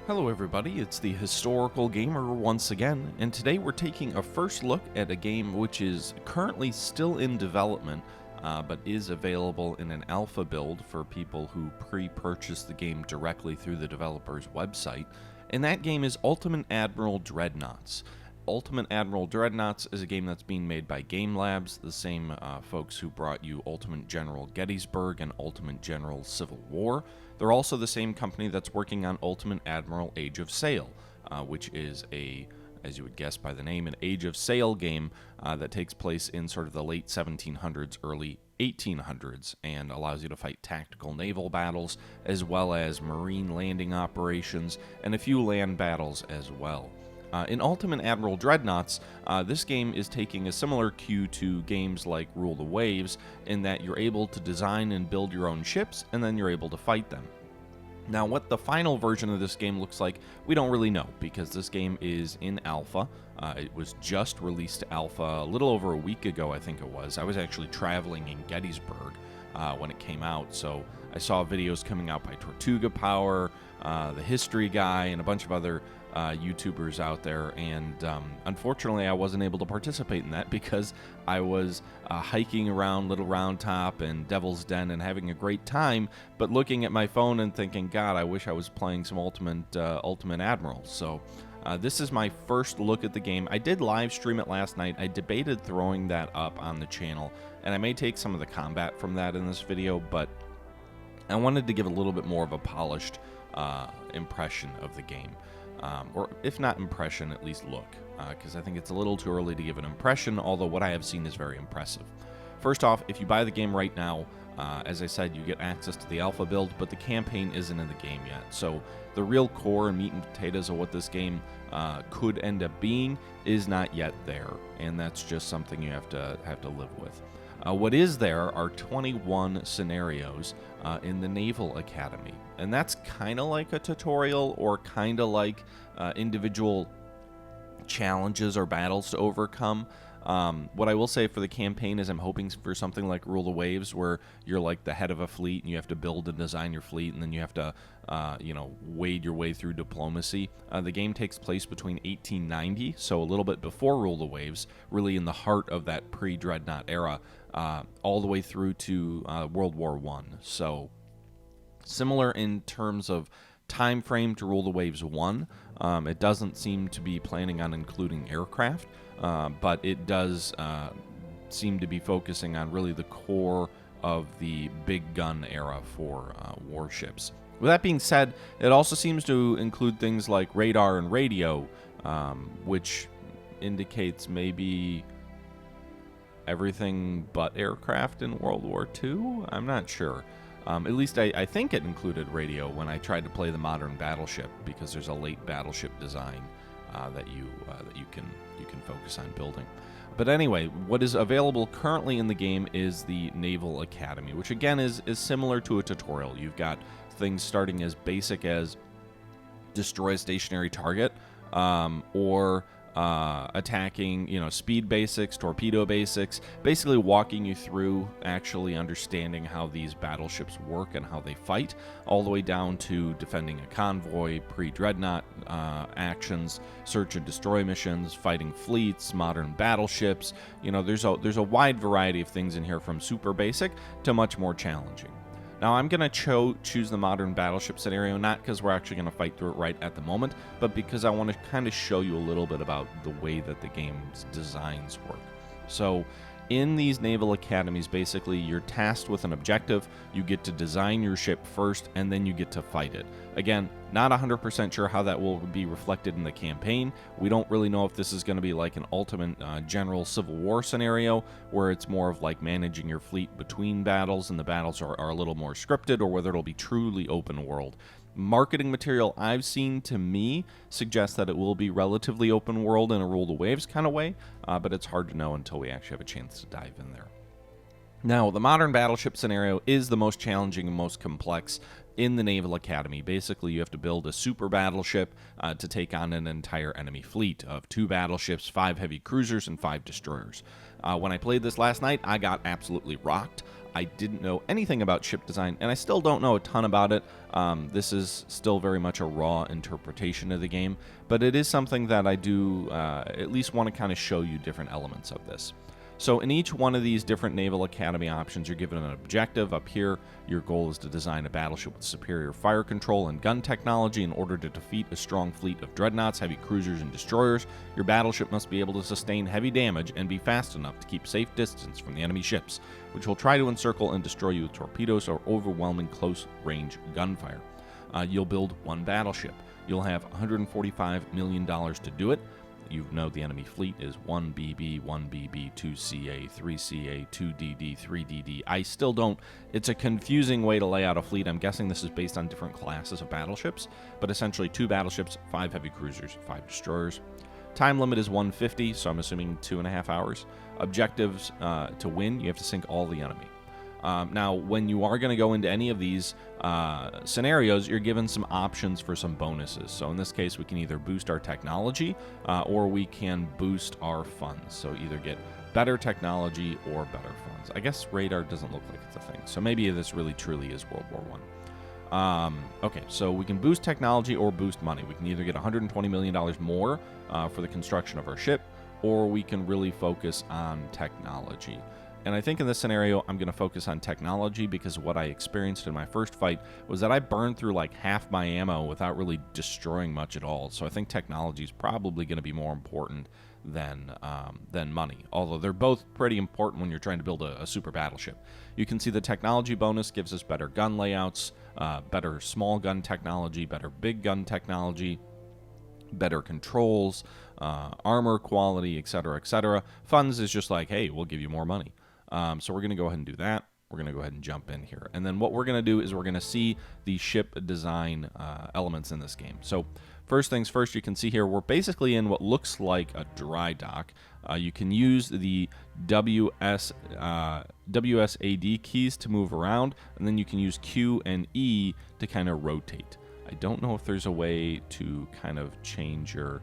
Hello everybody, it's the Historical Gamer once again, and today we're taking a first look at a game which is currently still in development, but is available in an alpha build for people who pre-purchase the game directly through the developer's website, and that game is Ultimate Admiral Dreadnoughts. Ultimate Admiral Dreadnoughts is a game that's being made by Game Labs, the same folks who brought you Ultimate General Gettysburg and Ultimate General Civil War. They're also the same company that's working on Ultimate Admiral Age of Sail, which is as you would guess by the name, an Age of Sail game that takes place in sort of the late 1700s, early 1800s, and allows you to fight tactical naval battles, as well as marine landing operations, and a few land battles as well. In Ultimate Admiral Dreadnoughts, this game is taking a similar cue to games like Rule the Waves, in that you're able to design and build your own ships, and then you're able to fight them. Now, what the final version of this game looks like, we don't really know, because this game is in alpha. It was just released to alpha a little over a week ago, I think it was. I was actually traveling in Gettysburg when it came out, so I saw videos coming out by Tortuga Power, the History Guy, and a bunch of other YouTubers out there, and unfortunately I wasn't able to participate in that because I was hiking around Little Round Top and Devil's Den and having a great time, but looking at my phone and thinking, God, I wish I was playing some Ultimate Admiral. So this is my first look at the game. I did live stream it last night. I debated throwing that up on the channel, and I may take some of the combat from that in this video, but I wanted to give a little bit more of a polished impression of the game. Or if not impression, at least look, because I think it's a little too early to give an impression, although what I have seen is very impressive. First off, if you buy the game right now, as I said, you get access to the alpha build, but the campaign isn't in the game yet. So the real core and meat and potatoes of what this game could end up being is not yet there, and that's just something you have to live with. What is there are 21 scenarios in the Naval Academy, and that's kind of like a tutorial or kind of like individual challenges or battles to overcome. What I will say for the campaign is I'm hoping for something like Rule the Waves, where you're like the head of a fleet and you have to build and design your fleet, and then you have to wade your way through diplomacy. The game takes place between 1890, so a little bit before Rule the Waves, really in the heart of that pre-Dreadnought era, all the way through to World War I. So similar in terms of time frame to Rule the Waves 1. It doesn't seem to be planning on including aircraft, but it does seem to be focusing on really the core of the big gun era for warships. With that being said, it also seems to include things like radar and radio, which indicates maybe everything but aircraft in World War II? I'm not sure. At least I think it included radio when I tried to play the modern battleship, because there's a late battleship design that you can focus on building. But anyway, what is available currently in the game is the Naval Academy, which again is similar to a tutorial. You've got things starting as basic as destroy a stationary target, or attacking, speed basics, torpedo basics, basically walking you through actually understanding how these battleships work and how they fight, all the way down to defending a convoy, pre-dreadnought actions, search and destroy missions, fighting fleets, modern battleships. There's a wide variety of things in here, from super basic to much more challenging. Now, I'm going to choose the modern battleship scenario, not because we're actually going to fight through it right at the moment, but because I want to kind of show you a little bit about the way that the game's designs work. So, in these naval academies, basically, you're tasked with an objective. You get to design your ship first, and then you get to fight it. Again, not 100% sure how that will be reflected in the campaign. We don't really know if this is going to be like an Ultimate General Civil War scenario, where it's more of like managing your fleet between battles, and the battles are a little more scripted, or whether it'll be truly open world. Marketing material I've seen, to me, suggests that it will be relatively open world in a Rule the Waves kind of way, but it's hard to know until we actually have a chance to dive in there. Now, the modern battleship scenario is the most challenging and most complex, in the Naval Academy. Basically, you have to build a super battleship to take on an entire enemy fleet of 2 battleships, 5 heavy cruisers, and 5 destroyers. When I played this last night, I got absolutely rocked. I didn't know anything about ship design, and I still don't know a ton about it. This is still very much a raw interpretation of the game, but it is something that I do at least want to kind of show you different elements of this. So in each one of these different Naval Academy options, you're given an objective. Up here, your goal is to design a battleship with superior fire control and gun technology in order to defeat a strong fleet of dreadnoughts, heavy cruisers, and destroyers. Your battleship must be able to sustain heavy damage and be fast enough to keep safe distance from the enemy ships, which will try to encircle and destroy you with torpedoes or overwhelming close-range gunfire. You'll build 1 battleship. You'll have $145 million to do it. You know the enemy fleet is 1BB, 1BB, 2CA, 3CA, 2DD, 3DD. I still don't... It's a confusing way to lay out a fleet. I'm guessing this is based on different classes of battleships, but essentially 2 battleships, 5 heavy cruisers, 5 destroyers. Time limit is 150, so I'm assuming 2.5 hours. Objectives to win, you have to sink all the enemy. Now, when you are going to go into any of these scenarios, you're given some options for some bonuses. So in this case, we can either boost our technology or we can boost our funds. So either get better technology or better funds. I guess radar doesn't look like it's a thing. So maybe this really truly is World War I. Okay, so we can boost technology or boost money. We can either get $120 million more for the construction of our ship, or we can really focus on technology. And I think in this scenario, I'm going to focus on technology because what I experienced in my first fight was that I burned through like half my ammo without really destroying much at all. So I think technology is probably going to be more important than money, although they're both pretty important when you're trying to build a super battleship. You can see the technology bonus gives us better gun layouts, better small gun technology, better big gun technology, better controls, armor quality, etc., etc. Funds is just like, hey, we'll give you more money. So we're going to go ahead and do that. We're going to go ahead and jump in here. And then what we're going to do is we're going to see the ship design elements in this game. So first things first, you can see here we're basically in what looks like a dry dock. You can use the WSAD keys to move around, and then you can use Q and E to kind of rotate. I don't know if there's a way to kind of change your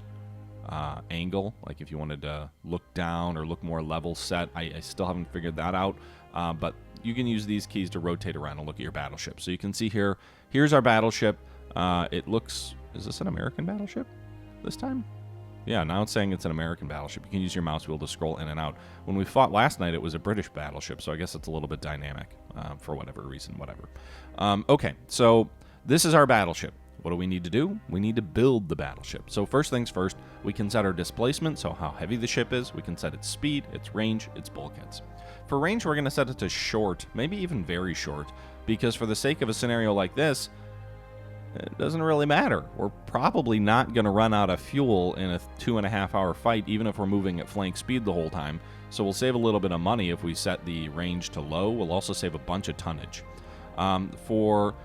angle, like if you wanted to look down or look more level set. I still haven't figured that out, but you can use these keys to rotate around and look at your battleship. So you can see here, here's our battleship. It looks, is this an American battleship this time? Yeah, now it's saying it's an American battleship. You can use your mouse wheel to scroll in and out. When we fought last night, it was a British battleship, so I guess it's a little bit dynamic for whatever reason, whatever. Okay, so this is our battleship. What do we need to do? We need to build the battleship. So first things first, we can set our displacement, so how heavy the ship is. We can set its speed, its range, its bulkheads. For range, we're going to set it to short, maybe even very short, because for the sake of a scenario like this, it doesn't really matter. We're probably not going to run out of fuel in a 2.5 hour fight, even if we're moving at flank speed the whole time. So we'll save a little bit of money if we set the range to low. We'll also save a bunch of tonnage. For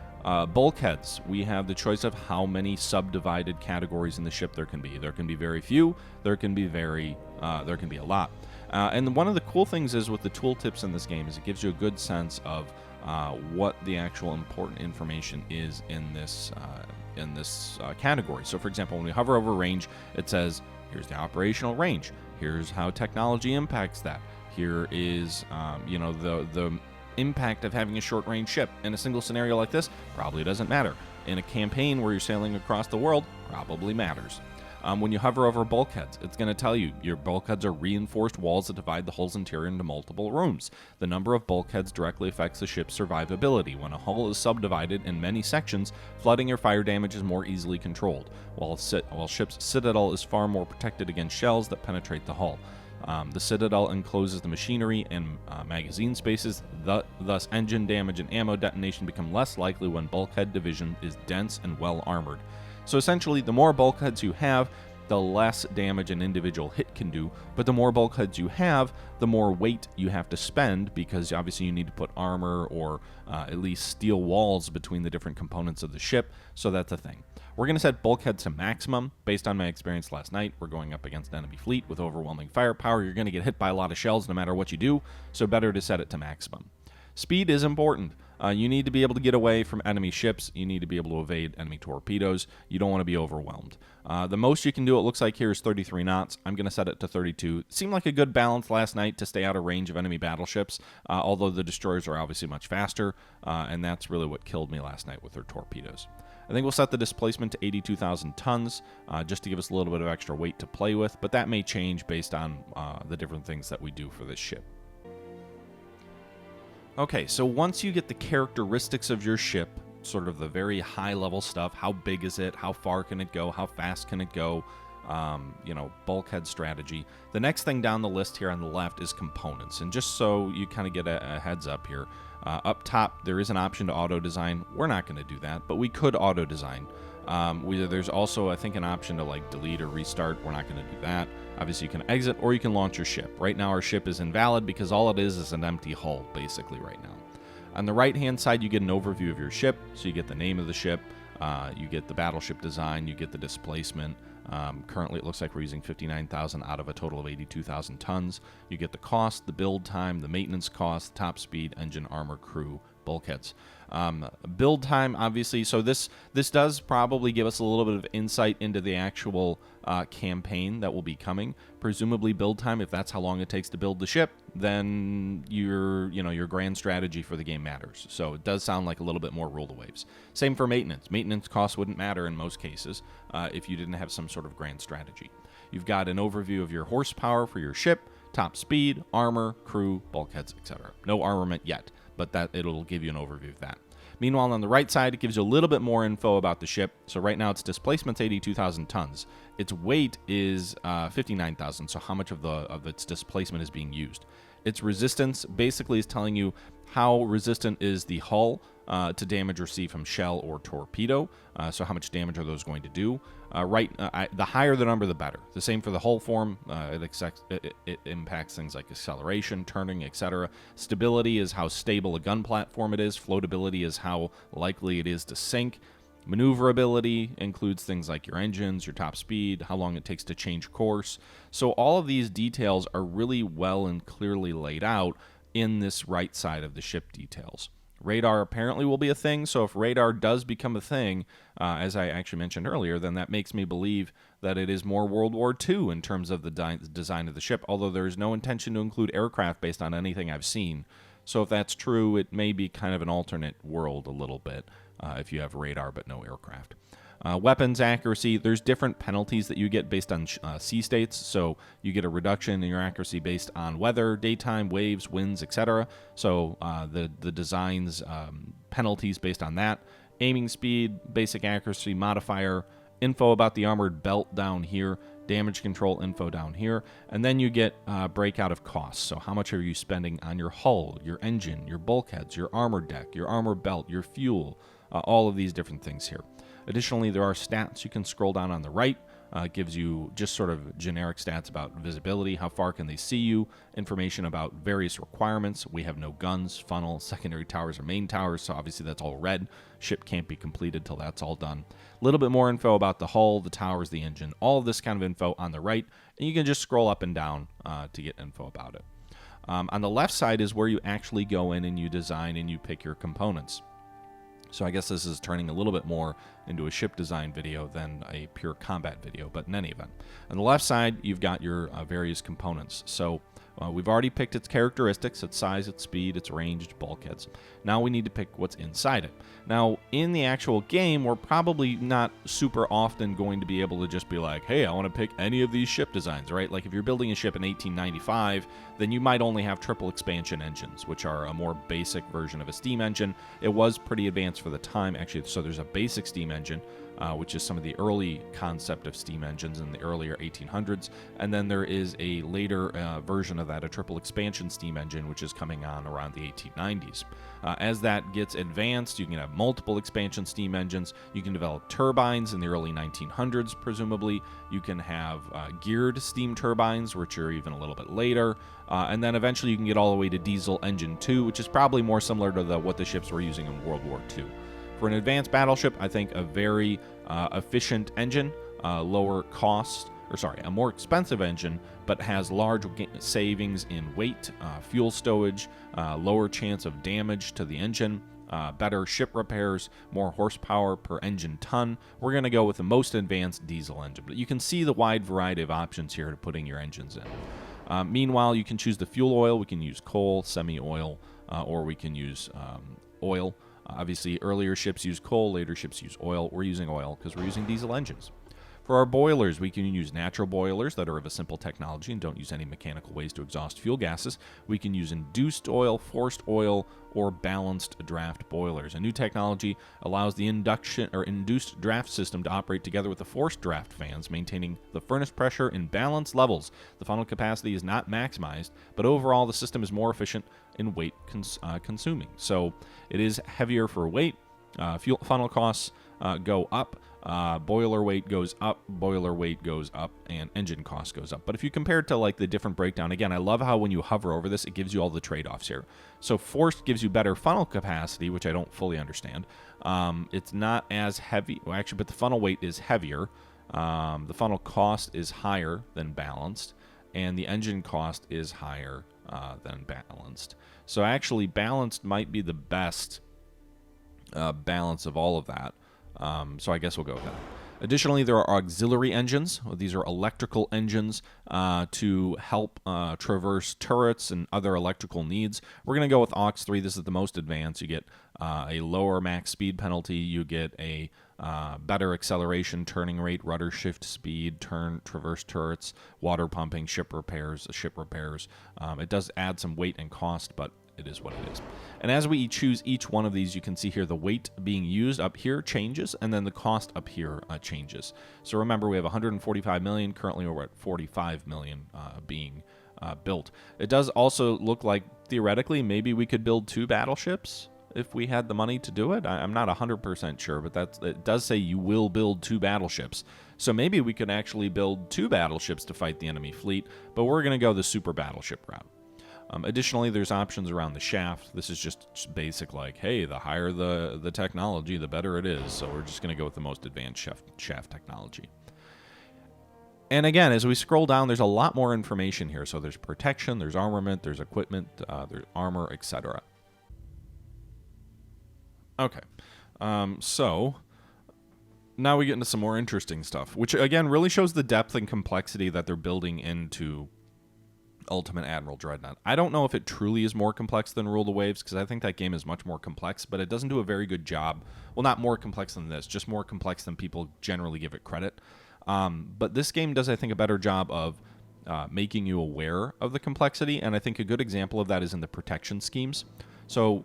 bulkheads, we have the choice of how many subdivided categories in the ship there can be. There can be very few. There can be a lot. And one of the cool things is with the tooltips in this game is it gives you a good sense of what the actual important information is in this category. So, for example, when we hover over range, it says here's the operational range. Here's how technology impacts that. Here is the impact of having a short-range ship. In a single scenario like this, probably doesn't matter. In a campaign where you're sailing across the world, probably matters. When you hover over bulkheads, it's going to tell you your bulkheads are reinforced walls that divide the hull's interior into multiple rooms. The number of bulkheads directly affects the ship's survivability. When a hull is subdivided in many sections, flooding or fire damage is more easily controlled, while ship's citadel is far more protected against shells that penetrate the hull. The citadel encloses the machinery and magazine spaces, thus engine damage and ammo detonation become less likely when bulkhead division is dense and well armored. So essentially, the more bulkheads you have, the less damage an individual hit can do, but the more bulkheads you have, the more weight you have to spend, because obviously you need to put armor or at least steel walls between the different components of the ship, so that's a thing. We're going to set bulkhead to maximum. Based on my experience last night, we're going up against an enemy fleet with overwhelming firepower. You're going to get hit by a lot of shells no matter what you do, so better to set it to maximum. Speed is important. You need to be able to get away from enemy ships. You need to be able to evade enemy torpedoes. You don't want to be overwhelmed. The most you can do, it looks like here, is 33 knots. I'm going to set it to 32. It seemed like a good balance last night to stay out of range of enemy battleships, although the destroyers are obviously much faster, and that's really what killed me last night with their torpedoes. I think we'll set the displacement to 82,000 tons, just to give us a little bit of extra weight to play with, but that may change based on the different things that we do for this ship. Okay, so once you get the characteristics of your ship, sort of the very high-level stuff, how big is it, how far can it go, how fast can it go, bulkhead strategy. The next thing down the list here on the left is components, and just so you kind of get a heads up here, up top there is an option to auto-design. We're not going to do that, but we could auto-design. There's also, I think, an option to like delete or restart. We're not going to do that. Obviously, you can exit or you can launch your ship. Right now, our ship is invalid because all it is an empty hull, basically, right now. On the right-hand side, you get an overview of your ship. So you get the name of the ship, you get the battleship design, you get the displacement. Currently, it looks like we're using 59,000 out of a total of 82,000 tons. You get the cost, the build time, the maintenance cost, top speed, engine, armor, crew, bulkheads. Build time, obviously, so this does probably give us a little bit of insight into the actual campaign that will be coming. Presumably build time, if that's how long it takes to build the ship, then your grand strategy for the game matters. So it does sound like a little bit more rule the waves. Same for maintenance. Maintenance costs wouldn't matter in most cases if you didn't have some sort of grand strategy. You've got an overview of your horsepower for your ship, top speed, armor, crew, bulkheads, etc. No armament yet, but that it'll give you an overview of that. Meanwhile, on the right side, it gives you a little bit more info about the ship. So right now, its displacement's 82,000 tons. Its weight is 59,000. So how much of its displacement is being used? Its resistance basically is telling you how resistant is the hull to damage received from shell or torpedo. So how much damage are those going to do? The higher the number, the better. The same for the hull form. It impacts things like acceleration, turning, etc. Stability is how stable a gun platform it is. Floatability is how likely it is to sink. Maneuverability includes things like your engines, your top speed, how long it takes to change course. So all of these details are really well and clearly laid out in this right side of the ship details. Radar apparently will be a thing, so if radar does become a thing, as I actually mentioned earlier, then that makes me believe that it is more World War II in terms of the design of the ship, although there is no intention to include aircraft based on anything I've seen. So if that's true, it may be kind of an alternate world a little bit if you have radar but no aircraft. Weapons accuracy, there's different penalties that you get based on sea states, so you get a reduction in your accuracy based on weather, daytime, waves, winds, etc. So the design's penalties based on that. Aiming speed, basic accuracy modifier, info about the armored belt down here, damage control info down here, and then you get breakout of costs. So how much are you spending on your hull, your engine, your bulkheads, your armor deck, your armor belt, your fuel, all of these different things here. Additionally, there are stats you can scroll down on the right. It gives you just sort of generic stats about visibility, how far can they see you, information about various requirements. We have no guns, funnel, secondary towers, or main towers, so obviously that's all red. Ship can't be completed till that's all done. A little bit more info about the hull, the towers, the engine, all of this kind of info on the right, and you can just scroll up and down to get info about it. On the left side is where you actually go in and you design and you pick your components. So I guess this is turning a little bit more into a ship design video than a pure combat video, but in any event. On the left side, you've got your various components. So we've already picked its characteristics, its size, its speed, its range, its bulkheads. Now we need to pick what's inside it. Now, in the actual game, we're probably not super often going to be able to just be like, hey, I want to pick any of these ship designs, right? Like if you're building a ship in 1895, then you might only have triple expansion engines, which are a more basic version of a steam engine. It was pretty advanced for the time, actually. So there's a basic steam engine, which is some of the early concept of steam engines in the earlier 1800s. And then there is a later version of that, a triple expansion steam engine, which is coming on around the 1890s. As that gets advanced, you can have multiple expansion steam engines. You can develop turbines in the early 1900s, presumably. You can have geared steam turbines, which are even a little bit later. And then eventually you can get all the way to diesel engine 2, which is probably more similar to what the ships were using in World War II. For an advanced battleship, I think a very efficient engine, lower cost, a more expensive engine, but has large savings in weight, fuel stowage, lower chance of damage to the engine, better ship repairs, more horsepower per engine ton. We're going to go with the most advanced diesel engine. But you can see the wide variety of options here to putting your engines in. Meanwhile, you can choose the fuel oil. We can use coal, semi-oil, or we can use oil. Obviously, earlier ships use coal, later ships use oil. We're using oil because we're using diesel engines. For our boilers, we can use natural boilers that are of a simple technology and don't use any mechanical ways to exhaust fuel gases. We can use induced oil, forced oil, or balanced draft boilers. A new technology allows the induced draft system to operate together with the forced draft fans, maintaining the furnace pressure in balanced levels. The funnel capacity is not maximized, but overall the system is more efficient in weight consuming. So it is heavier for weight. Fuel funnel costs go up. Boiler weight goes up, and engine cost goes up. But if you compare it to like the different breakdown, again, I love how when you hover over this, it gives you all the trade-offs here. So forced gives you better funnel capacity, which I don't fully understand. It's not as heavy, well, actually, but the funnel weight is heavier. The funnel cost is higher than balanced, and the engine cost is higher than balanced. So actually, balanced might be the best balance of all of that. So I guess we'll go with that. Additionally, there are auxiliary engines. These are electrical engines to help traverse turrets and other electrical needs. We're going to go with Aux 3. This is the most advanced. You get a lower max speed penalty. You get a better acceleration, turning rate, rudder shift speed, traverse turrets, water pumping, ship repairs. It does add some weight and cost, but it is what it is. And as we choose each one of these, you can see here the weight being used up here changes, and then the cost up here changes. So remember, we have 145 million. Currently, we're at 45 million being built. It does also look like, theoretically, maybe we could build 2 battleships if we had the money to do it. I'm not 100% sure, but it does say you will build 2 battleships. So maybe we could actually build 2 battleships to fight the enemy fleet, but we're going to go the super battleship route. Additionally, there's options around the shaft. This is just basic, like, hey, the higher the technology, the better it is. So we're just going to go with the most advanced shaft technology. And again, as we scroll down, there's a lot more information here. So there's protection, there's armament, there's equipment, there's armor, etc. Okay, so now we get into some more interesting stuff, which again really shows the depth and complexity that they're building into Ultimate Admiral Dreadnought. I don't know if it truly is more complex than Rule the Waves, because I think that game is much more complex, but it doesn't do a very good job. Well, not more complex than this, just more complex than people generally give it credit. But this game does, I think, a better job of making you aware of the complexity, and I think a good example of that is in the protection schemes. So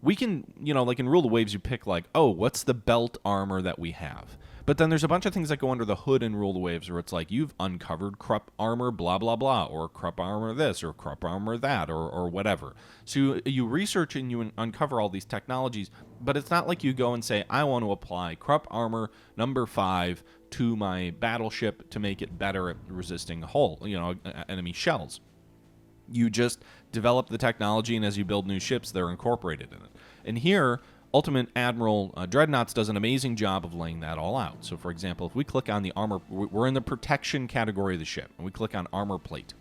we can, like in Rule the Waves, you pick like, oh, what's the belt armor that we have? But then there's a bunch of things that go under the hood in Rule the Waves where it's like, you've uncovered Krupp armor, blah, blah, blah, or Krupp armor this, or Krupp armor that, or whatever. So you research and you uncover all these technologies, but it's not like you go and say, I want to apply Krupp armor number 5 to my battleship to make it better at resisting hull, enemy shells. You just develop the technology, and as you build new ships, they're incorporated in it. And here, Ultimate Admiral Dreadnoughts does an amazing job of laying that all out. So, for example, if we click on the armor, we're in the protection category of the ship, and we click on armor plate.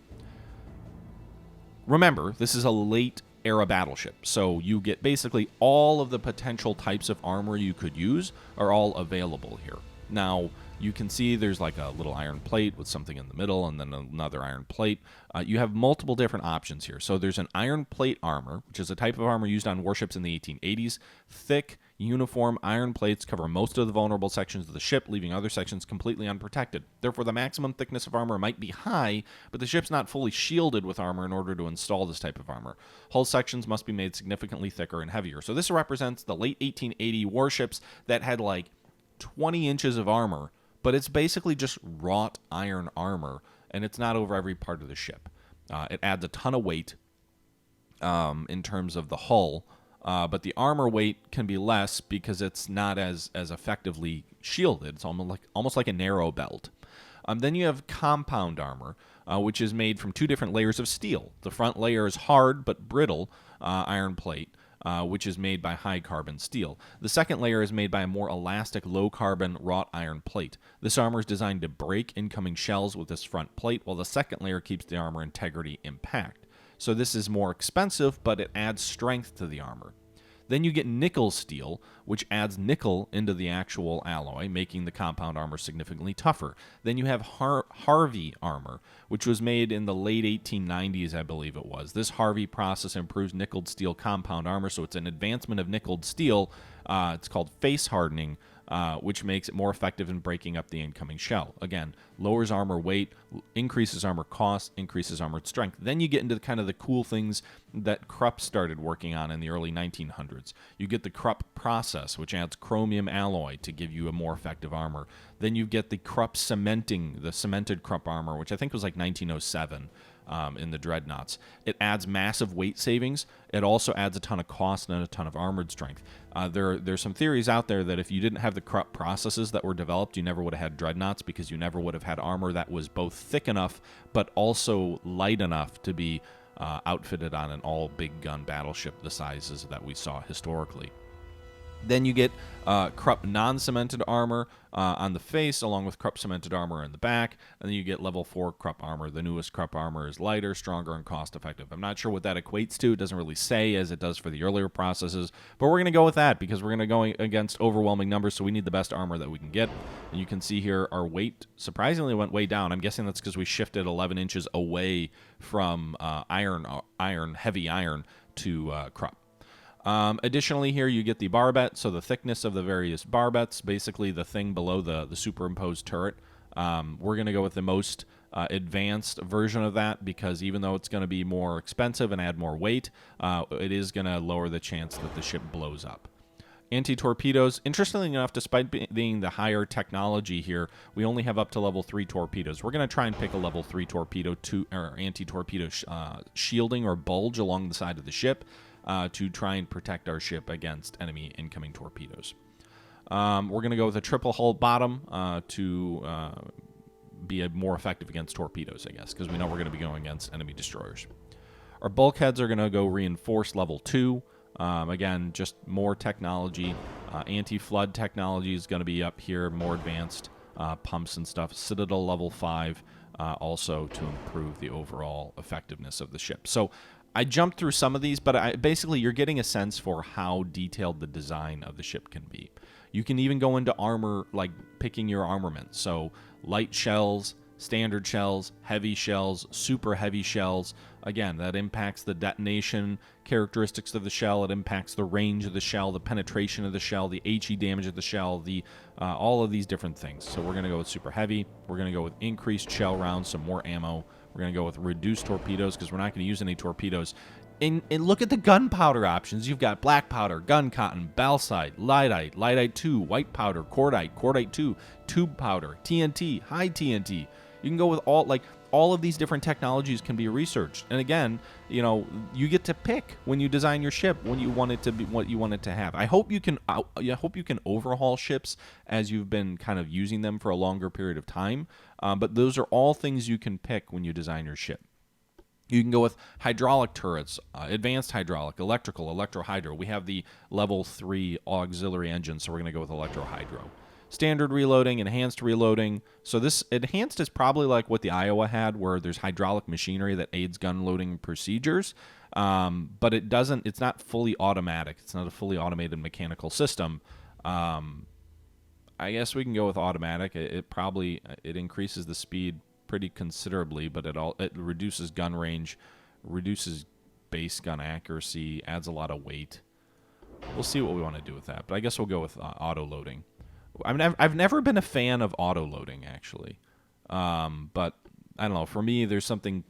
Remember, this is a late era battleship, so you get basically all of the potential types of armor you could use are all available here. Now, you can see there's like a little iron plate with something in the middle and then another iron plate. You have multiple different options here. So there's an iron plate armor, which is a type of armor used on warships in the 1880s. Thick, uniform iron plates cover most of the vulnerable sections of the ship, leaving other sections completely unprotected. Therefore, the maximum thickness of armor might be high, but the ship's not fully shielded with armor in order to install this type of armor. Hull sections must be made significantly thicker and heavier. So this represents the late 1880 warships that had like 20 inches of armor, but it's basically just wrought iron armor, and it's not over every part of the ship. It adds a ton of weight in terms of the hull, but the armor weight can be less because it's not as effectively shielded. It's almost like a narrow belt. Then you have compound armor, which is made from 2 different layers of steel. The front layer is hard but brittle iron plate, which is made by high-carbon steel. The second layer is made by a more elastic, low-carbon wrought iron plate. This armor is designed to break incoming shells with this front plate, while the second layer keeps the armor integrity intact. So this is more expensive, but it adds strength to the armor. Then you get nickel steel, which adds nickel into the actual alloy, making the compound armor significantly tougher. Then you have Harvey armor, which was made in the late 1890s, I believe it was. This Harvey process improves nickeled steel compound armor, so it's an advancement of nickeled steel. It's called face hardening, which makes it more effective in breaking up the incoming shell. Again, lowers armor weight, increases armor cost, increases armor strength. Then you get into kind of the cool things that Krupp started working on in the early 1900s. You get the Krupp process, which adds chromium alloy to give you a more effective armor. Then you get the Krupp cementing, the cemented Krupp armor, which I think was like 1907. In the Dreadnoughts. It adds massive weight savings. It also adds a ton of cost and a ton of armored strength. There's some theories out there that if you didn't have the Krupp processes that were developed, you never would have had Dreadnoughts, because you never would have had armor that was both thick enough but also light enough to be outfitted on an all-big gun battleship the sizes that we saw historically. Then you get Krupp non-cemented armor on the face, along with Krupp cemented armor in the back. And then you get level 4 Krupp armor. The newest Krupp armor is lighter, stronger, and cost-effective. I'm not sure what that equates to. It doesn't really say, as it does for the earlier processes. But we're going to go with that, because we're going to go against overwhelming numbers, so we need the best armor that we can get. And you can see here our weight surprisingly went way down. I'm guessing that's because we shifted 11 inches away from heavy iron, to Krupp. Additionally, here you get the barbette, so the thickness of the various barbettes, basically the thing below the superimposed turret. We're going to go with the most advanced version of that, because even though it's going to be more expensive and add more weight, it is going to lower the chance that the ship blows up. Anti-torpedoes, interestingly enough, despite being the higher technology here, we only have up to level 3 torpedoes. We're going to try and pick a level 3 torpedo or anti-torpedo shielding or bulge along the side of the ship, to try and protect our ship against enemy incoming torpedoes. We're going to go with a triple hull bottom to be more effective against torpedoes, I guess, because we know we're going to be going against enemy destroyers. Our bulkheads are going to go reinforced level 2. Again, just more technology. Anti-flood technology is going to be up here, more advanced pumps and stuff. Citadel level 5, also to improve the overall effectiveness of the ship. So I jumped through some of these, but basically you're getting a sense for how detailed the design of the ship can be. You can even go into armor, like picking your armament. So light shells, standard shells, heavy shells, super heavy shells. Again, that impacts the detonation characteristics of the shell. It impacts the range of the shell, the penetration of the shell, the HE damage of the shell, all of these different things. So we're going to go with super heavy. We're going to go with increased shell rounds, some more ammo. We're going to go with reduced torpedoes, because we're not going to use any torpedoes. And look at the gunpowder options. You've got black powder, gun cotton, balsite, lyddite, lyddite 2, white powder, cordite, cordite 2, tube powder, TNT, high TNT. You can go with all of these different technologies can be researched. And again, you get to pick when you design your ship when you want it to be, what you want it to have. I hope you can overhaul ships as you've been kind of using them for a longer period of time. But those are all things you can pick when you design your ship. You can go with hydraulic turrets, advanced hydraulic, electrical, electro-hydro. We have the level 3 auxiliary engine, so we're going to go with electro-hydro. Standard reloading, enhanced reloading. So this enhanced is probably like what the Iowa had, where there's hydraulic machinery that aids gun loading procedures, but it's not fully automatic. It's not a fully automated mechanical system. I guess we can go with automatic. It increases the speed pretty considerably, but it reduces gun range, reduces base gun accuracy, adds a lot of weight. We'll see what we want to do with that, but I guess we'll go with auto loading. I've never been a fan of auto loading, actually, but I don't know. For me, there's something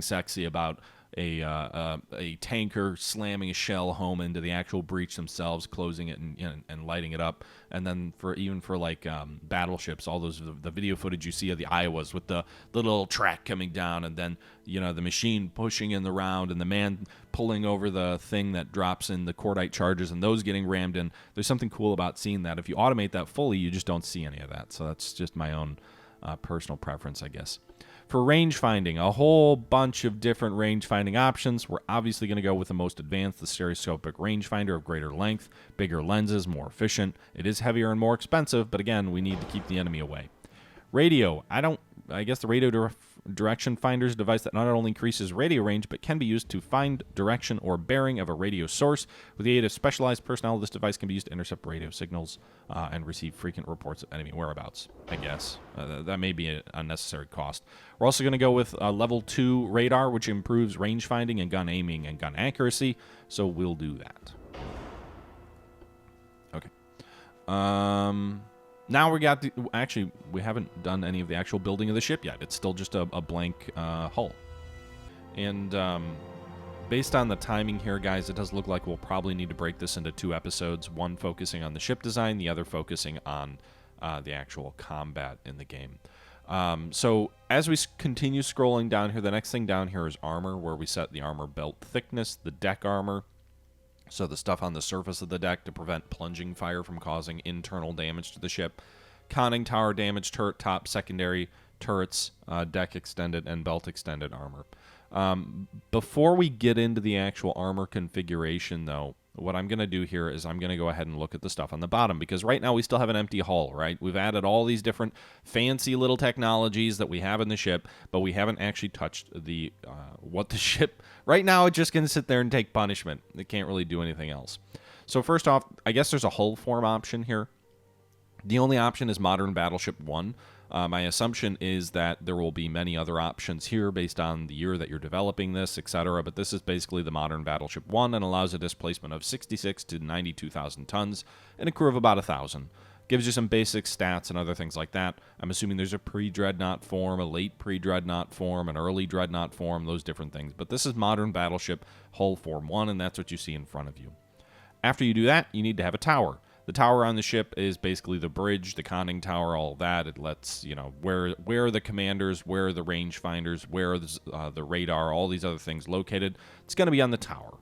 sexy about a tanker slamming a shell home into the actual breach themselves, closing it and lighting it up, and then for battleships, all the video footage you see of the Iowas with the little track coming down, and then the machine pushing in the round, and the man pulling over the thing that drops in the cordite charges, and those getting rammed in. There's something cool about seeing that. If you automate that fully, you just don't see any of that. So that's just my own personal preference, I guess. For range finding, a whole bunch of different range finding options. We're obviously going to go with the most advanced, the stereoscopic rangefinder of greater length, bigger lenses, more efficient. It is heavier and more expensive, but again, we need to keep the enemy away. Radio, I guess the radio Direction Finder is a device that not only increases radio range, but can be used to find direction or bearing of a radio source. With the aid of specialized personnel, this device can be used to intercept radio signals and receive frequent reports of enemy whereabouts, I guess. That may be an unnecessary cost. We're also going to go with level 2 radar, which improves range finding and gun aiming and gun accuracy, so we'll do that. Okay. Now we got actually, we haven't done any of the actual building of the ship yet. It's still just a blank hull. And based on the timing here, guys, it does look like we'll probably need to break this into 2 episodes, one focusing on the ship design, the other focusing on the actual combat in the game. So as we continue scrolling down here, the next thing down here is armor, where we set the armor belt thickness, the deck armor, so the stuff on the surface of the deck to prevent plunging fire from causing internal damage to the ship. Conning tower damage, turret top, secondary turrets, deck extended, and belt extended armor. Before we get into the actual armor configuration, though, what I'm going to do here is I'm going to go ahead and look at the stuff on the bottom, because right now we still have an empty hull, right? We've added all these different fancy little technologies that we have in the ship, but we haven't actually touched the what the ship... Right now, it's just going to sit there and take punishment. It can't really do anything else. So first off, I guess there's a hull form option here. The only option is Modern Battleship 1. My assumption is that there will be many other options here based on the year that you're developing this, etc. But this is basically the Modern Battleship 1 and allows a displacement of 66 to 92,000 tons and a crew of about 1,000. Gives you some basic stats and other things like that. I'm assuming there's a pre-Dreadnought form, a late pre-Dreadnought form, an early Dreadnought form, those different things. But this is Modern Battleship Hull Form 1, and that's what you see in front of you. After you do that, you need to have a tower. The tower on the ship is basically the bridge, the conning tower, all of that. It lets, you know, where are the commanders, where are the rangefinders, where is the radar, all these other things located. It's going to be on the tower.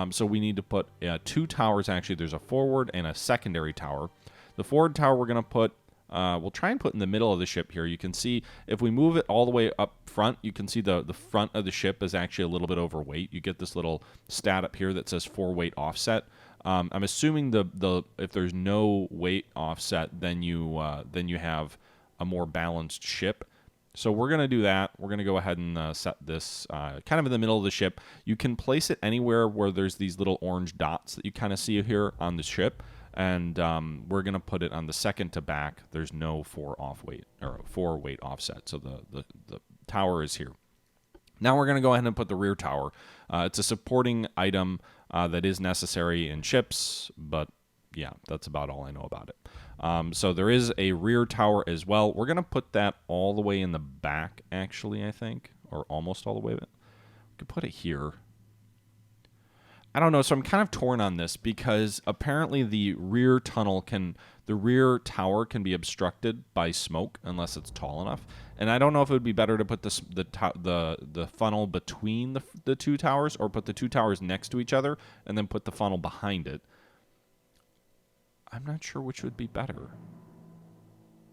So we need to put 2 towers, actually. There's a forward and a secondary tower. The forward tower we're going to put, we'll try and put in the middle of the ship here. You can see, if we move it all the way up front, you can see the front of the ship is actually a little bit overweight. You get this little stat up here that says 4 weight offset. I'm assuming if there's no weight offset, then you have a more balanced ship. So we're going to do that. We're going to go ahead and set this kind of in the middle of the ship. You can place it anywhere where there's these little orange dots that you kind of see here on the ship. And we're going to put it on the second to back. There's no 4 weight offset. So the tower is here. Now we're going to go ahead and put the rear tower. It's a supporting item that is necessary in ships, but yeah, that's about all I know about it. So there is a rear tower as well. We're going to put that all the way in the back, actually, I think, or almost all the way. We could put it here. I don't know, so I'm kind of torn on this because apparently the rear tower can be obstructed by smoke unless it's tall enough. And I don't know if it would be better to put the funnel between the 2 towers, or put the 2 towers next to each other and then put the funnel behind it. I'm not sure which would be better.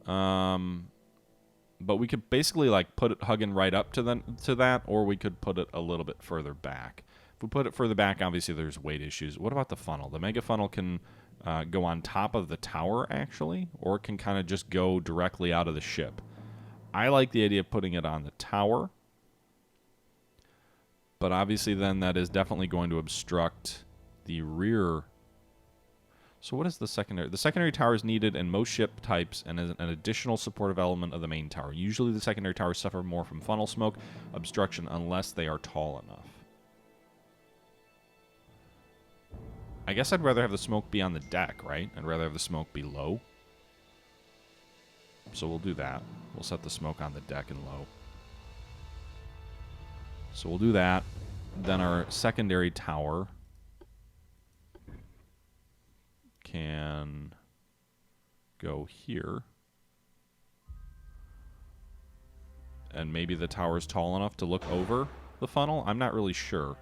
But we could basically like put it hugging right up to that, or we could put it a little bit further back. If we put it further back, obviously there's weight issues. What about the funnel? The mega funnel can go on top of the tower, actually, or it can kind of just go directly out of the ship. I like the idea of putting it on the tower, but obviously then that is definitely going to obstruct the rear. So what is the secondary? The secondary tower is needed in most ship types and is an additional supportive element of the main tower. Usually the secondary towers suffer more from funnel smoke obstruction unless they are tall enough. I guess I'd rather have the smoke be on the deck, right? I'd rather have the smoke be low. So we'll do that. We'll set the smoke on the deck and low. So we'll do that. Then our secondary tower can go here. And maybe the tower's tall enough to look over the funnel. I'm not really sure.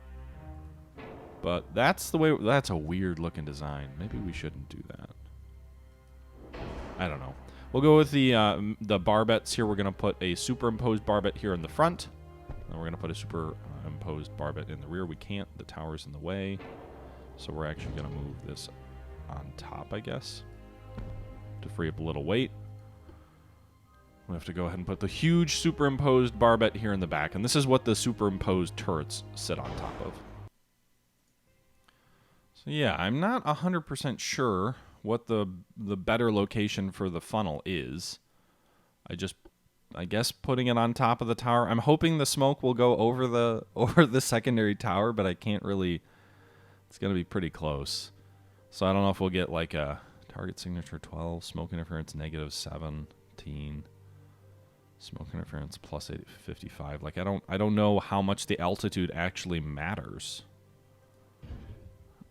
But that's the way. That's a weird looking design. Maybe we shouldn't do that. I don't know. We'll go with the barbettes here. We're going to put a superimposed barbette here in the front. And we're going to put a superimposed barbette in the rear. We can't. The tower's in the way. So we're actually going to move this on top, I guess, to free up a little weight. We have to go ahead and put the huge superimposed barbette here in the back. And this is what the superimposed turrets sit on top of. So yeah, I'm not 100% sure what the better location for the funnel is. I guess putting it on top of the tower. I'm hoping the smoke will go over the secondary tower, but I can't really. It's going to be pretty close. So I don't know if we'll get like a target signature 12, smoke interference negative 17, smoke interference plus 55. Like I don't know how much the altitude actually matters.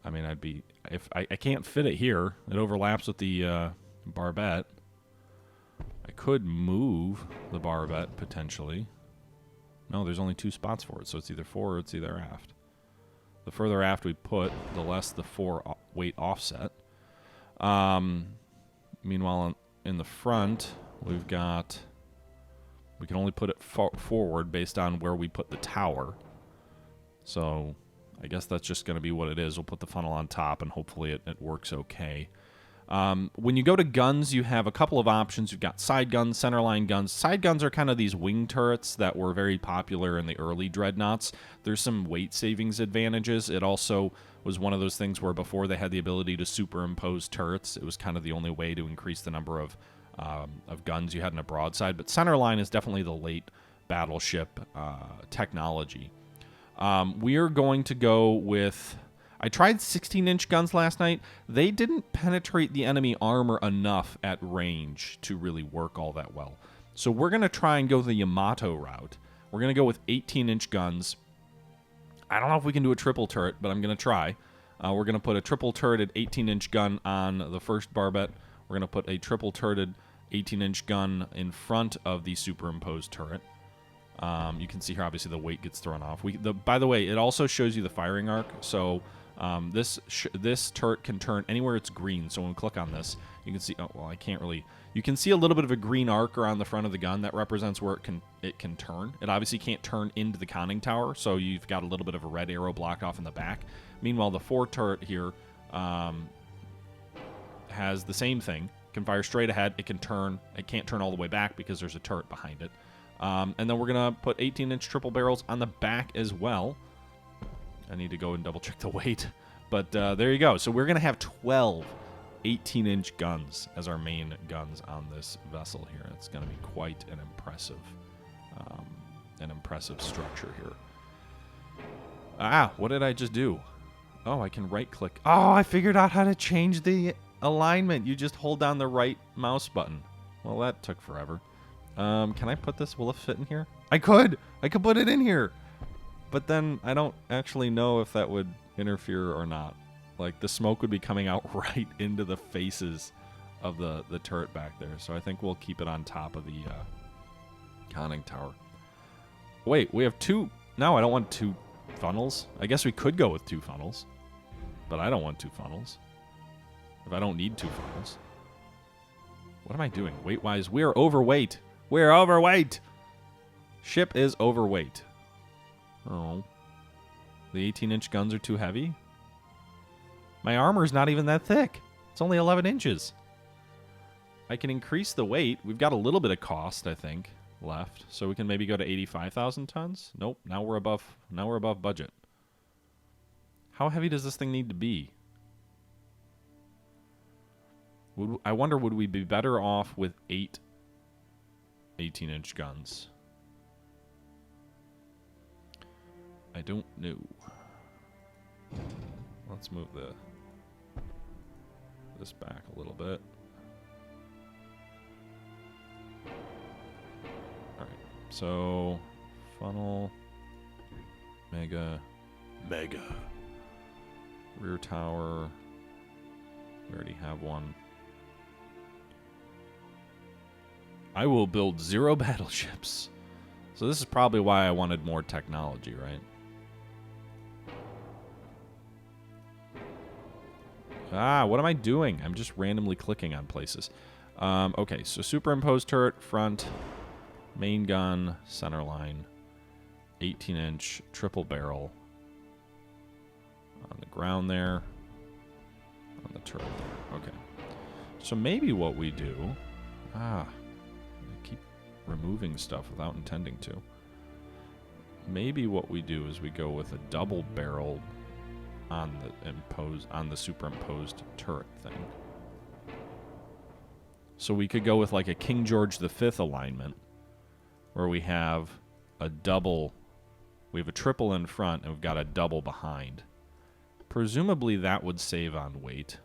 I mean, if I can't fit it here. It overlaps with the barbette. I could move the barbette potentially. No, there's only 2 spots for it, so it's either fore or it's either aft. The further aft we put, the less the fore weight offset. Meanwhile, in the front, we can only put it forward based on where we put the tower. So I guess that's just going to be what it is. We'll put the funnel on top, and hopefully it works okay. When you go to guns, you have a couple of options. You've got side guns, centerline guns. Side guns are kind of these wing turrets that were very popular in the early Dreadnoughts. There's some weight savings advantages. It also was one of those things where before they had the ability to superimpose turrets, it was kind of the only way to increase the number of guns you had in a broadside. But centerline is definitely the late battleship technology. We are going to go with... I tried 16-inch guns last night. They didn't penetrate the enemy armor enough at range to really work all that well. So we're going to try and go the Yamato route. We're going to go with 18-inch guns. I don't know if we can do a triple turret, but I'm going to try. We're going to put a triple turreted 18-inch gun on the first barbette. We're going to put a triple turreted 18-inch gun in front of the superimposed turret. You can see here, obviously, the weight gets thrown off. By the way, it also shows you the firing arc. So this turret can turn anywhere it's green. So when we click on this, you can see. Oh well, I can't really. You can see a little bit of a green arc around the front of the gun that represents where it can turn. It obviously can't turn into the conning tower, so you've got a little bit of a red arrow block off in the back. Meanwhile, the fore turret here has the same thing. It can fire straight ahead. It can turn. It can't turn all the way back because there's a turret behind it. And then we're going to put 18-inch triple barrels on the back as well. I need to go and double-check the weight. But there you go. So we're going to have 12 18-inch guns as our main guns on this vessel here. It's going to be quite an impressive structure here. What did I just do? Oh, I can right-click. Oh, I figured out how to change the alignment. You just hold down the right mouse button. Well, that took forever. Can I put this? Will it fit in here? I could put it in here. But then I don't actually know if that would interfere or not. Like, the smoke would be coming out right into the faces of the turret back there. So I think we'll keep it on top of the conning tower. Wait, we have 2. No, I don't want 2 funnels. I guess we could go with 2 funnels. But I don't want 2 funnels. If I don't need 2 funnels. What am I doing? Weight-wise, we are overweight. We're overweight. Ship is overweight. Oh. The 18-inch guns are too heavy? My armor's not even that thick. It's only 11 inches. I can increase the weight. We've got a little bit of cost, I think, left. So we can maybe go to 85,000 tons? Nope. Now we're above budget. How heavy does this thing need to be? I wonder, would we be better off with 8 18-inch guns? I don't know. Let's move this back a little bit. Alright, so funnel, mega, rear tower, we already have one. I will build 0 battleships. So this is probably why I wanted more technology, right? What am I doing? I'm just randomly clicking on places. Okay, so superimposed turret, front, main gun, center line, 18-inch triple barrel on the ground there, on the turret there. Okay. So maybe what we do... I keep removing stuff without intending to. Maybe what we do is we go with a double barrel on the superimposed turret thing. So we could go with like a King George V alignment, where we have a double, we have a triple in front, and we've got a double behind. Presumably that would save on weight.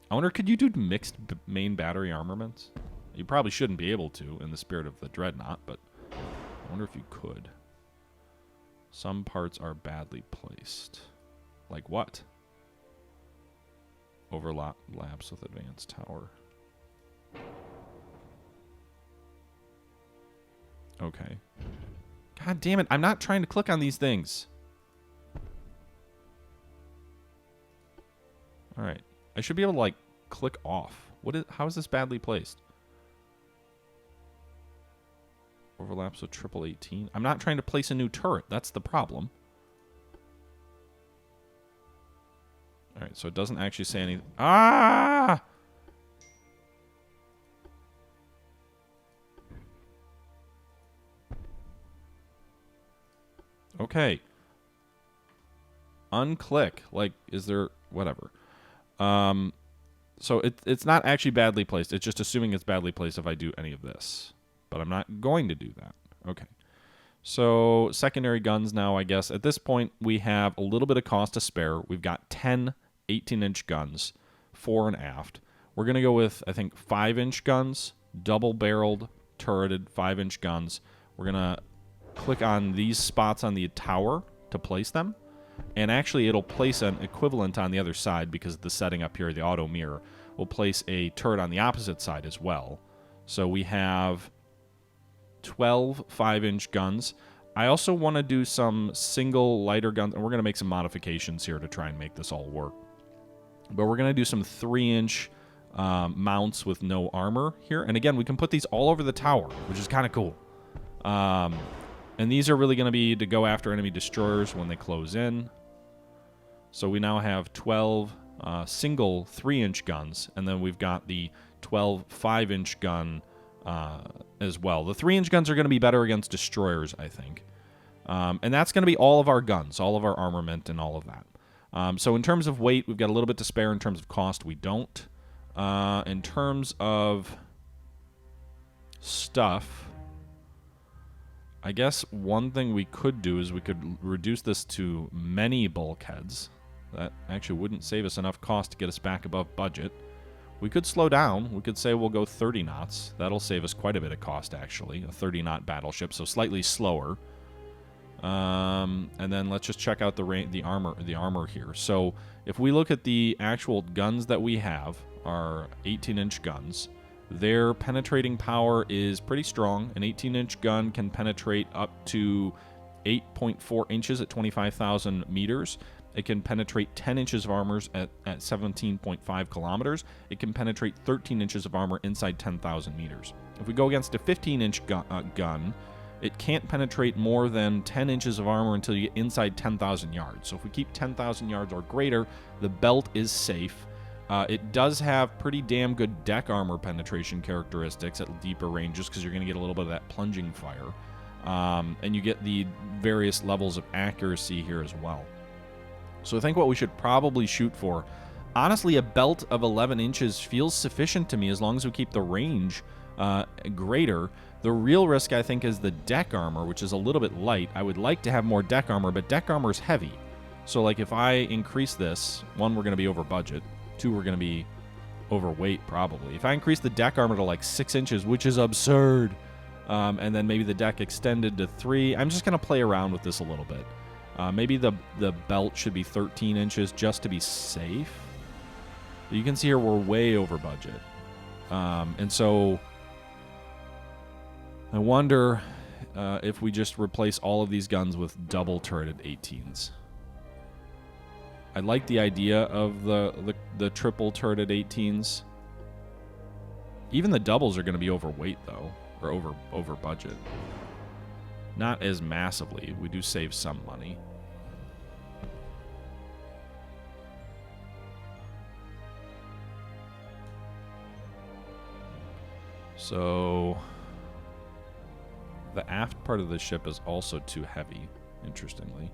I wonder, could you do mixed main battery armaments? You probably shouldn't be able to in the spirit of the Dreadnought, but I wonder if you could. Some parts are badly placed. Like what? Overlaps with advanced tower. Okay. God damn it, I'm not trying to click on these things. Alright. I should be able to, like, click off. How is this badly placed? Overlaps with 1818. I'm not trying to place a new turret. That's the problem. Alright, so it doesn't actually say anything. Ah! Okay. Unclick. Like, is there... Whatever. So it's not actually badly placed. It's just assuming it's badly placed if I do any of this. But I'm not going to do that. Okay. So secondary guns now, I guess. At this point, we have a little bit of cost to spare. We've got 10 18-inch guns, fore and aft. We're going to go with, I think, 5-inch guns, double-barreled, turreted 5-inch guns. We're going to click on these spots on the tower to place them. And actually, it'll place an equivalent on the other side because of the setting up here, the auto mirror. We'll place a turret on the opposite side as well. So we have 12 5-inch guns. I also want to do some single lighter guns, and we're going to make some modifications here to try and make this all work. But we're going to do some 3-inch mounts with no armor here. And again, we can put these all over the tower, which is kind of cool. And these are really going to be to go after enemy destroyers when they close in. So we now have 12 single 3-inch guns, and then we've got the 12 5-inch gun as well. The 3-inch guns are going to be better against destroyers, I think. And that's going to be all of our guns, all of our armament, and all of that. So in terms of weight, we've got a little bit to spare. In terms of cost, we don't. In terms of stuff... I guess one thing we could do is we could reduce this to many bulkheads. That actually wouldn't save us enough cost to get us back above budget. We could slow down. We could say we'll go 30 knots. That'll save us quite a bit of cost, actually. A 30-knot battleship, so slightly slower. And then let's just check out the armor here. So if we look at the actual guns that we have, our 18-inch guns, their penetrating power is pretty strong. An 18-inch gun can penetrate up to 8.4 inches at 25,000 meters. It can penetrate 10 inches of armor at 17.5 kilometers. It can penetrate 13 inches of armor inside 10,000 meters. If we go against a 15-inch gun, it can't penetrate more than 10 inches of armor until you get inside 10,000 yards. So if we keep 10,000 yards or greater, the belt is safe. It does have pretty damn good deck armor penetration characteristics at deeper ranges because you're going to get a little bit of that plunging fire. And you get the various levels of accuracy here as well. So I think what we should probably shoot for, honestly, a belt of 11 inches feels sufficient to me as long as we keep the range greater. The real risk, I think, is the deck armor, which is a little bit light. I would like to have more deck armor, but deck armor is heavy. So like if I increase this, 1, we're going to be over budget. 2, we're going to be overweight, probably. If I increase the deck armor to like 6 inches, which is absurd, and then maybe the deck extended to 3, I'm just going to play around with this a little bit. Maybe the belt should be 13 inches just to be safe. But you can see here we're way over budget. And so I wonder if we just replace all of these guns with double turreted 18s. I like the idea of the triple turreted 18s. Even the doubles are going to be overweight, though, or over budget. Not as massively. We do save some money. So The aft part of the ship is also too heavy, interestingly.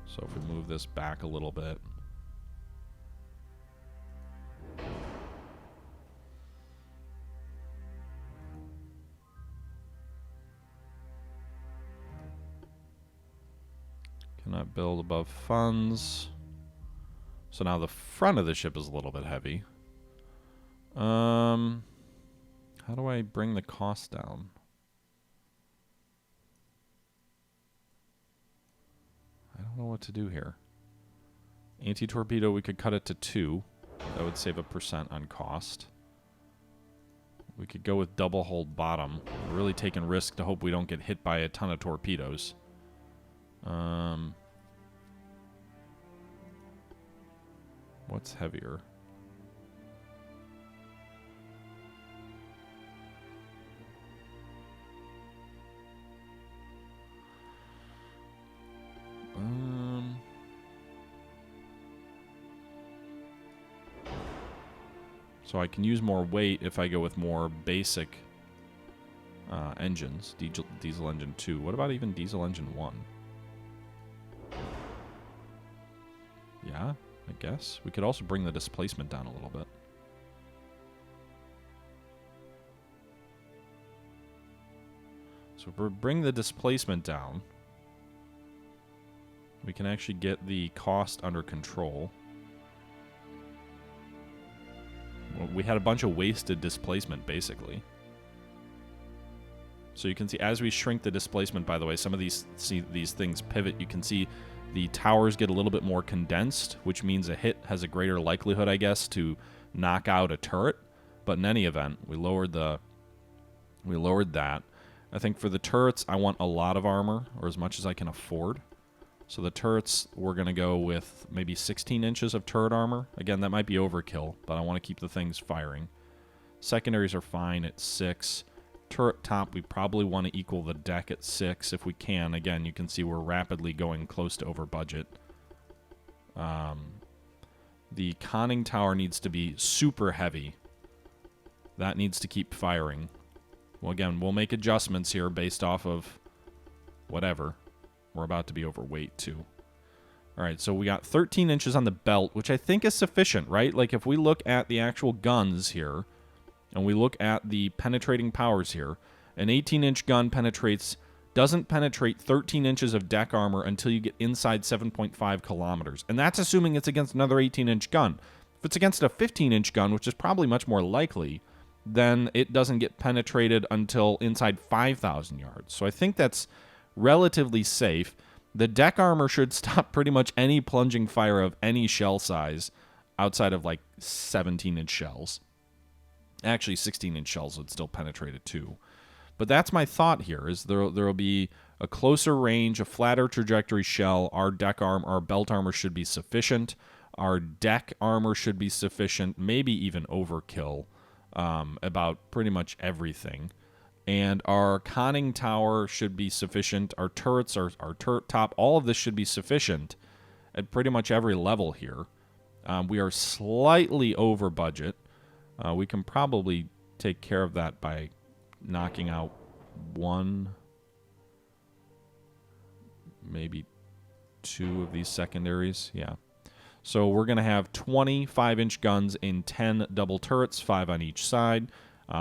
So if we move this back a little bit. Cannot build above funds. So now the front of the ship is a little bit heavy. How do I bring the cost down? I don't know what to do here. Anti-torpedo, we could cut it to 2. That would save 1% on cost. We could go with double hold bottom. We're really taking risk to hope we don't get hit by a ton of torpedoes. What's heavier? So I can use more weight if I go with more basic engines. Diesel engine 2. What about even diesel engine 1? Yeah, I guess. We could also bring the displacement down a little bit. So if we bring the displacement down, we can actually get the cost under control. Well, we had a bunch of wasted displacement, basically. So you can see, as we shrink the displacement, by the way, some of these things pivot. You can see the towers get a little bit more condensed, which means a hit has a greater likelihood, I guess, to knock out a turret. But in any event, we lowered that. I think for the turrets, I want a lot of armor, or as much as I can afford. So the turrets, we're going to go with maybe 16 inches of turret armor. Again, that might be overkill, but I want to keep the things firing. Secondaries are fine at 6. Turret top, we probably want to equal the deck at 6 if we can. Again, you can see we're rapidly going close to over budget. The conning tower needs to be super heavy. That needs to keep firing. Well, again, we'll make adjustments here based off of whatever. We're about to be overweight, too. All right, so we got 13 inches on the belt, which I think is sufficient, right? Like, if we look at the actual guns here, and we look at the penetrating powers here, an 18-inch gun doesn't penetrate 13 inches of deck armor until you get inside 7.5 kilometers. And that's assuming it's against another 18-inch gun. If it's against a 15-inch gun, which is probably much more likely, then it doesn't get penetrated until inside 5,000 yards. So I think that's relatively safe. The deck armor should stop pretty much any plunging fire of any shell size outside of like 17-inch shells. Actually, 16-inch shells would still penetrate it too. But that's my thought here, is there will be a closer range, a flatter trajectory shell. Our belt armor should be sufficient. Our deck armor should be sufficient, maybe even overkill about pretty much everything. And our conning tower should be sufficient. Our turrets, our turret top, all of this should be sufficient at pretty much every level here. We are slightly over budget. We can probably take care of that by knocking out 1, maybe 2 of these secondaries. Yeah. So we're going to have 25-inch guns in 10 double turrets, 5 on each side.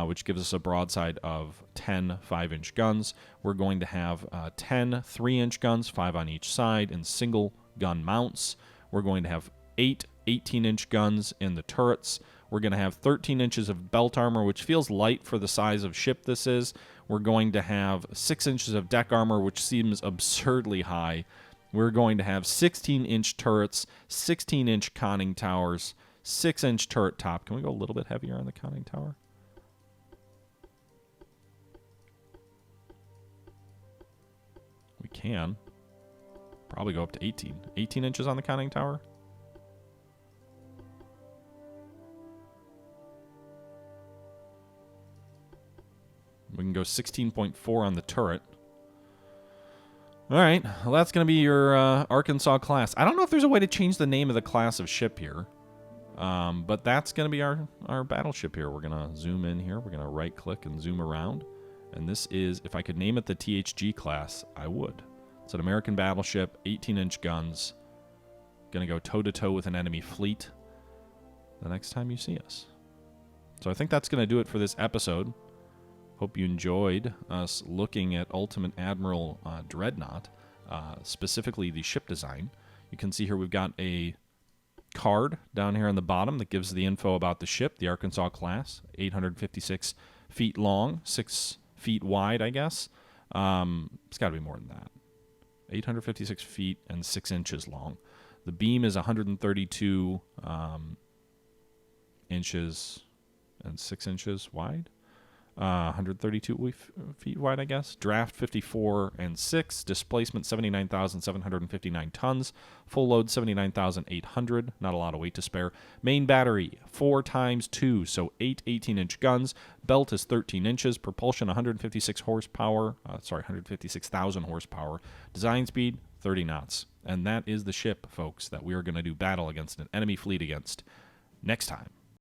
Which gives us a broadside of 10 5-inch guns. We're going to have 10 3-inch guns, 5 on each side, in single gun mounts. We're going to have 8 18-inch guns in the turrets. We're going to have 13 inches of belt armor, which feels light for the size of ship this is. We're going to have 6 inches of deck armor, which seems absurdly high. We're going to have 16-inch turrets, 16-inch conning towers, 6-inch turret top. Can we go a little bit heavier on the conning tower? We can. Probably go up to 18. 18 inches on the conning tower. We can go 16.4 on the turret. All right. Well, that's going to be your Arkansas class. I don't know if there's a way to change the name of the class of ship here. But that's going to be our battleship here. We're going to zoom in here. We're going to right-click and zoom around. And this is, if I could name it the THG class, I would. It's an American battleship, 18-inch guns. Going to go toe-to-toe with an enemy fleet the next time you see us. So I think that's going to do it for this episode. Hope you enjoyed us looking at Ultimate Admiral Dreadnought, specifically the ship design. You can see here we've got a card down here on the bottom that gives the info about the ship, the Arkansas class, 856 feet long, 6 feet wide, I guess. It's got to be more than that. 856 feet and 6 inches long. The beam is 132 inches and 6 inches wide. 132 feet wide, I guess. Draft 54 and 6. Displacement 79,759 tons. Full load 79,800. Not a lot of weight to spare. Main battery 4 times 2, so 8 18-inch guns. Belt is 13 inches. Propulsion 156 horsepower. 156,000 horsepower. Design speed 30 knots. And that is the ship, folks, that we are going to do battle against an enemy fleet against next time.